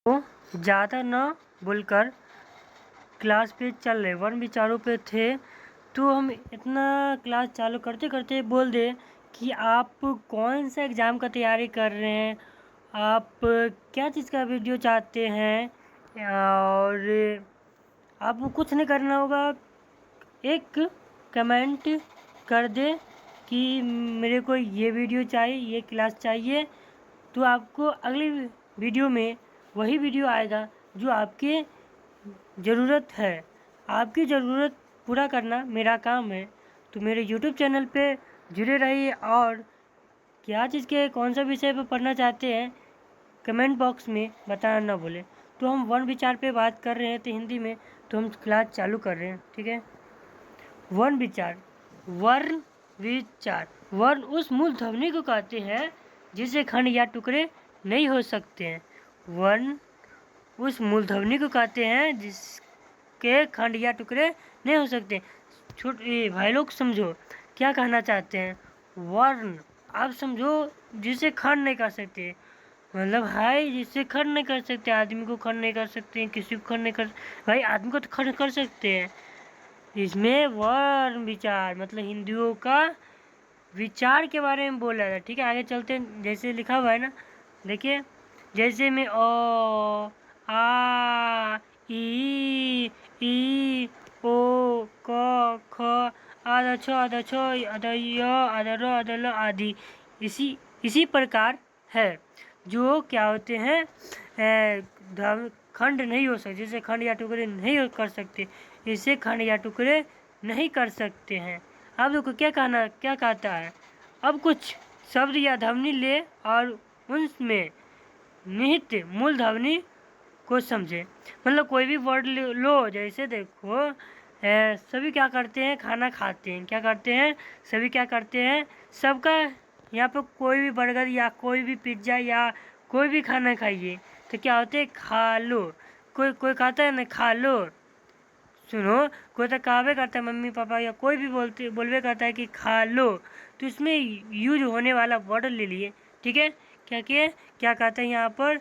तो ज़्यादा ना बोलकर क्लास पे चल रहे वन विचारों पे थे, तो हम इतना क्लास चालू करते करते बोल दे कि आप कौन सा एग्ज़ाम का तैयारी कर रहे हैं, आप क्या चीज़ का वीडियो चाहते हैं, और आपको कुछ नहीं करना होगा, एक कमेंट कर दे कि मेरे को ये वीडियो चाहिए, ये क्लास चाहिए, तो आपको अगली वीडियो में वही वीडियो आएगा जो आपके ज़रूरत है। आपकी ज़रूरत पूरा करना मेरा काम है। तो मेरे यूट्यूब चैनल पे जुड़े रहिए, और क्या चीज़ के कौन सा विषय पे पढ़ना चाहते हैं कमेंट बॉक्स में बताना ना भूलें। तो हम वर्ण विचार पे बात कर रहे हैं तो हिंदी में, तो हम क्लास चालू कर रहे हैं, ठीक है। वर्ण विचार। वर्ण विचार। वर्ण उस मूल ध्वनि को कहते हैं जिसे खंड या टुकड़े नहीं हो सकते हैं। वर्ण उस मूल ध्वनि को कहते हैं जिसके खंड या टुकड़े नहीं हो सकते। भाई लोग समझो क्या कहना चाहते हैं। वर्ण आप समझो जिसे खंड नहीं कर सकते, मतलब हाय जिसे खंड नहीं कर सकते, आदमी को खंड नहीं कर सकते, किसी को खंड नहीं कर, भाई आदमी को तो खंड कर सकते हैं। इसमें वर्ण विचार मतलब हिंदुओं का विचार के बारे में बोला था, ठीक है। आगे चलते हैं, जैसे लिखा हुआ है ना, देखिए जैसे में ओ आ ई ओ क ख आदा छ आदा छ आदा य आदा र आदा ल आदि इसी प्रकार है, जो क्या होते हैं खंड नहीं हो सकते, जैसे खंड या टुकड़े नहीं कर सकते, इसे खंड या टुकड़े नहीं कर सकते हैं। अब देखो क्या कहता है। अब कुछ शब्द या ध्वनि ले और उनमें निहित मूल ध्वनि को समझे। मतलब कोई भी वर्ड लो, जैसे देखो सभी क्या करते हैं, खाना खाते हैं, क्या करते हैं, सभी क्या करते हैं, सबका यहाँ पे कोई भी बर्गर या कोई भी पिज्ज़ा या कोई भी खाना खाइए तो क्या होते हैं, खा लो। कोई कोई कहता है ना खा लो, सुनो, कोई तो कहावे करता है, मम्मी पापा या कोई भी बोलवे करता है कि खा लो, तो इसमें यूज होने वाला वर्ड ले लिए, ठीक है। क्या कहते हैं यहाँ पर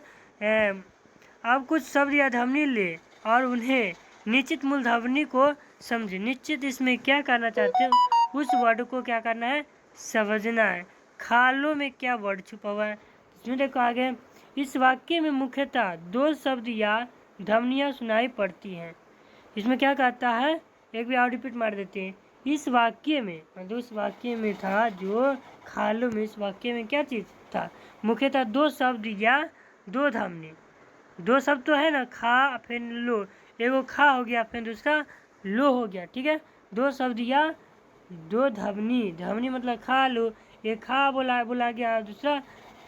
अब कुछ शब्द या ध्वनि ले और उन्हें निश्चित मूल ध्वनि को समझे। निश्चित इसमें क्या करना चाहते हो, उस वर्ड को क्या करना है, समझना है। खा लो में क्या वर्ड छुपा हुआ है, इसमें देखो आगे। इस वाक्य में मुख्यतः दो शब्द या ध्वनियाँ सुनाई पड़ती हैं। इसमें क्या कहता है, एक भी और रिपीट मार देते हैं। इस वाक्य में मतलब उस वाक्य में था जो खा लो में, इस वाक्य में क्या चीज़ था, मुख्यतः दो शब्द या दो ध्वनि। दो शब्द तो है ना, खा फिर लो, एगो खा हो गया फिर दूसरा लो हो गया, ठीक है। दो शब्द या दो ध्वनि। ध्वनि मतलब खा लो, एक खा बोला गया, दूसरा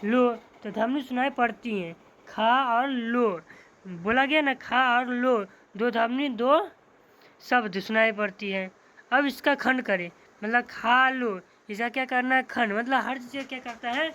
लो, तो ध्वनि सुनाई पड़ती है। खा और लो बोला गया ना, खा और लो, दो ध्वनि दो शब्द सुनाई पड़ती है। अब इसका खंड करें, मतलब खा लो, इसका क्या करना है, खंड। मतलब हर चीज़ क्या करता है,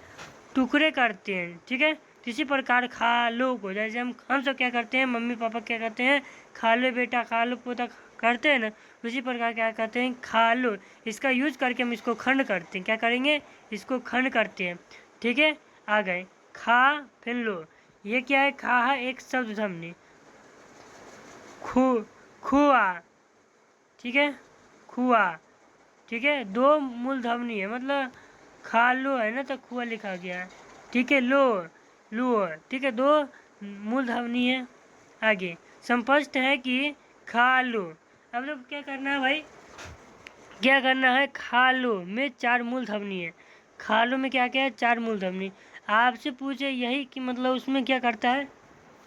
टुकड़े करते हैं, ठीक है। इसी प्रकार खा लो को, जैसे हम सब क्या करते हैं, मम्मी पापा क्या करते हैं, खा लो बेटा, खा लो पोता करते हैं ना, उसी प्रकार क्या करते हैं, खा लो, इसका यूज करके हम इसको खंड करते हैं। क्या करेंगे, इसको खंड करते हैं, ठीक है। आ गए खा फिर लो, ये क्या है, खा है एक शब्द ध्वनि, खुआ, ठीक है, खुआ, ठीक है, दो मूल ध्वनि है, मतलब खा लो है ना तो खुआ लिखा गया है, ठीक है। लो लो, ठीक है, दो मूल ध्वनि है। आगे स्पष्ट है कि खा लो। अब लोग क्या करना है भाई, क्या करना है, खा लो में चार मूल ध्वनि है। खा लो में क्या क्या है, चार मूल ध्वनि। आपसे पूछे यही कि मतलब उसमें क्या करता है,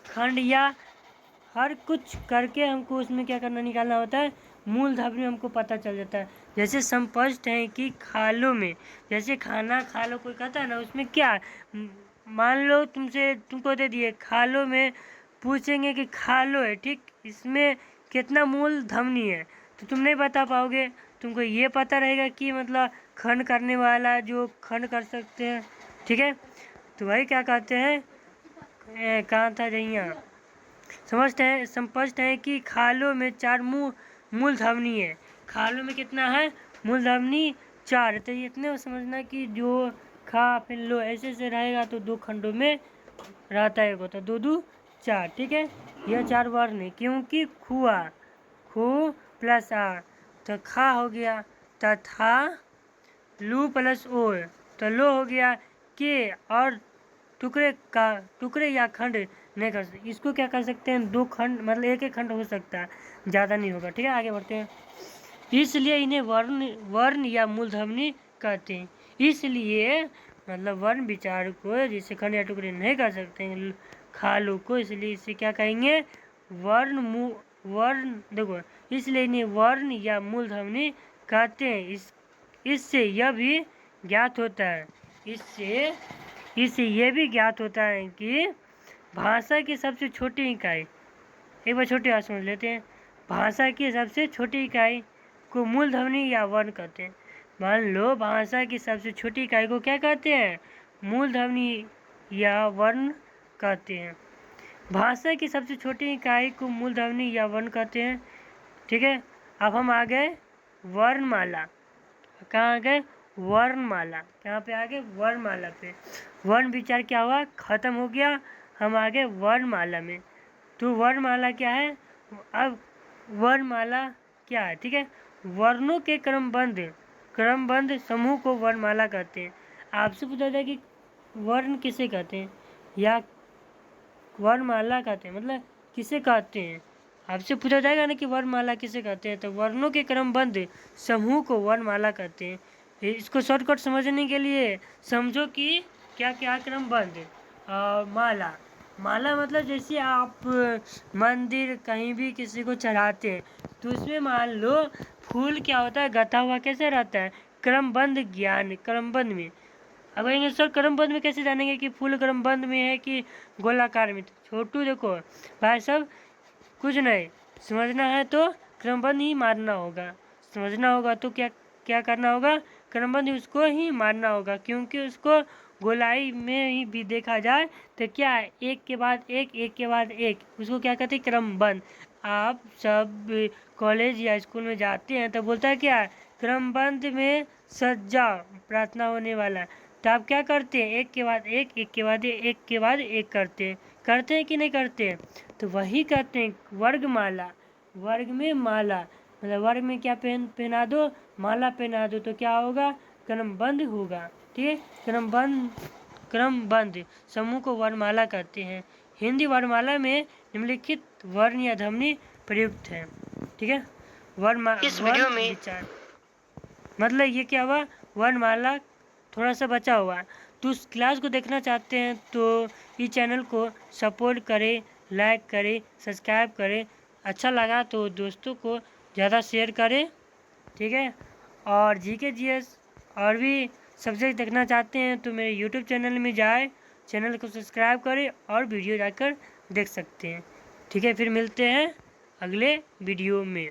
खंड या हर कुछ करके हमको उसमें क्या करना, निकालना होता है, मूल ध्वनि हमको पता चल जाता है। जैसे स्पष्ट है कि खा लो में, जैसे खाना खा लो कोई कहता है ना, उसमें क्या, मान लो तुमको दे दिए खा लो में, पूछेंगे कि खा लो है, ठीक, इसमें कितना मूल ध्वनि है तो तुम नहीं बता पाओगे। तुमको ये पता रहेगा कि मतलब खंड करने वाला जो खंड कर सकते हैं, ठीक है। तो वही क्या कहते हैं, कहाँ था जहिया, स्पष्ट है कि खालों में चार मूल ध्वनि है। खालों में कितना है, मूल ध्वनि चार। तो इतने समझना कि जो खा फिर लो ऐसे रहेगा तो दो खंडों में रहता है, तो दो दो 4, ठीक है। यह 4 वर्ण है क्योंकि खुआ, खू प्लस आ तो खा हो गया, तथा लू प्लस ओ तो लो हो गया, के और टुकड़े या खंड नहीं कर सकते। इसको क्या कर सकते हैं, 2 खंड मतलब एक खंड हो सकता है, ज़्यादा नहीं होगा, ठीक है। आगे बढ़ते हैं। इसलिए इन्हें वर्ण या मूलध्वनि कहते हैं। इसलिए मतलब वर्ण विचार को जिसे खंड या टुकड़े नहीं कर सकते हैं खालू को, इसलिए इसे क्या कहेंगे, वर्ण देखो, इसलिए इन्हें वर्ण या मूलध्वनि कहते हैं। इससे यह भी ज्ञात होता है, इससे यह भी ज्ञात होता है कि भाषा की सबसे छोटी इकाई, एक बार छोटी बात समझ लेते हैं, भाषा की सबसे छोटी इकाई को मूलध्वनि या वर्ण कहते हैं। मान लो भाषा की सबसे छोटी इकाई को क्या कहते हैं, मूलध्वनि या वर्ण कहते हैं। भाषा की सबसे छोटी इकाई को मूलध्वनि या वर्ण कहते हैं, ठीक है। अब हम आ गए वर्णमाला, कहाँ आ गए, वर्णमाला, कहाँ पे आ गए, वर्णमाला पे। वर्ण विचार क्या हुआ, खत्म हो गया, हम आ गए वर्णमाला में। तो वर्णमाला क्या है, अब वर्णमाला क्या है, ठीक है। वर्णों के क्रमबद्ध समूह को वर्णमाला कहते हैं। आपसे पूछा जाए कि वर्ण किसे कहते हैं या वर्णमाला कहते हैं, मतलब किसे कहते हैं, आपसे पूछा जाएगा ना कि वर्णमाला किसे कहते हैं, तो वर्णों के क्रमबद्ध समूह को वर्णमाला कहते हैं। इसको शॉर्टकट समझने के लिए समझो कि क्या क्या क्रमबद्ध माला मतलब जैसे आप मंदिर कहीं भी किसी को चढ़ाते हैं तो उसमें मान लो फूल क्या होता है, गथा हुआ कैसे रहता है, क्रमबद्ध में। अब कहेंगे सर क्रमबद्ध में कैसे जानेंगे कि फूल क्रमबद्ध में है कि गोलाकार में। छोटू देखो भाई सब कुछ नहीं समझना है तो क्रमबद्ध ही मारना होगा, समझना होगा तो क्या करना होगा, क्रमबद्ध उसको ही मारना होगा, क्योंकि उसको गोलाई में ही भी देखा जाए तो क्या है, एक के बाद एक, उसको क्या कहते हैं, क्रमबद्ध। आप सब कॉलेज या स्कूल में जाते हैं तो बोलता है क्या, क्रमबद्ध में सज्जा प्रार्थना होने वाला, तो आप क्या करते हैं, एक के बाद एक करते हैं कि नहीं करते, तो वही कहते हैं वर्गमाला। वर्ग में माला मतलब वर्ग में क्या पहना दो, माला पहना दो, तो क्या होगा, क्रमबद्ध होगा, ठीक है। क्रमबद्ध समूह को वर्णमाला कहते हैं। हिंदी वर्णमाला में निम्नलिखित वर्ण या ध्वनि प्रयुक्त है, ठीक है। इस वीडियो में विचार मतलब ये क्या हुआ, वर्णमाला थोड़ा सा बचा हुआ। तो उस क्लास को देखना चाहते हैं तो इस चैनल को सपोर्ट करें, लाइक करें, सब्सक्राइब करें, अच्छा लगा तो दोस्तों को ज़्यादा शेयर करें, ठीक है। और जीके जीएस और भी सब्जेक्ट देखना चाहते हैं तो मेरे यूट्यूब चैनल में जाए, चैनल को सब्सक्राइब करें और वीडियो जाकर देख सकते हैं, ठीक है। फिर मिलते हैं अगले वीडियो में।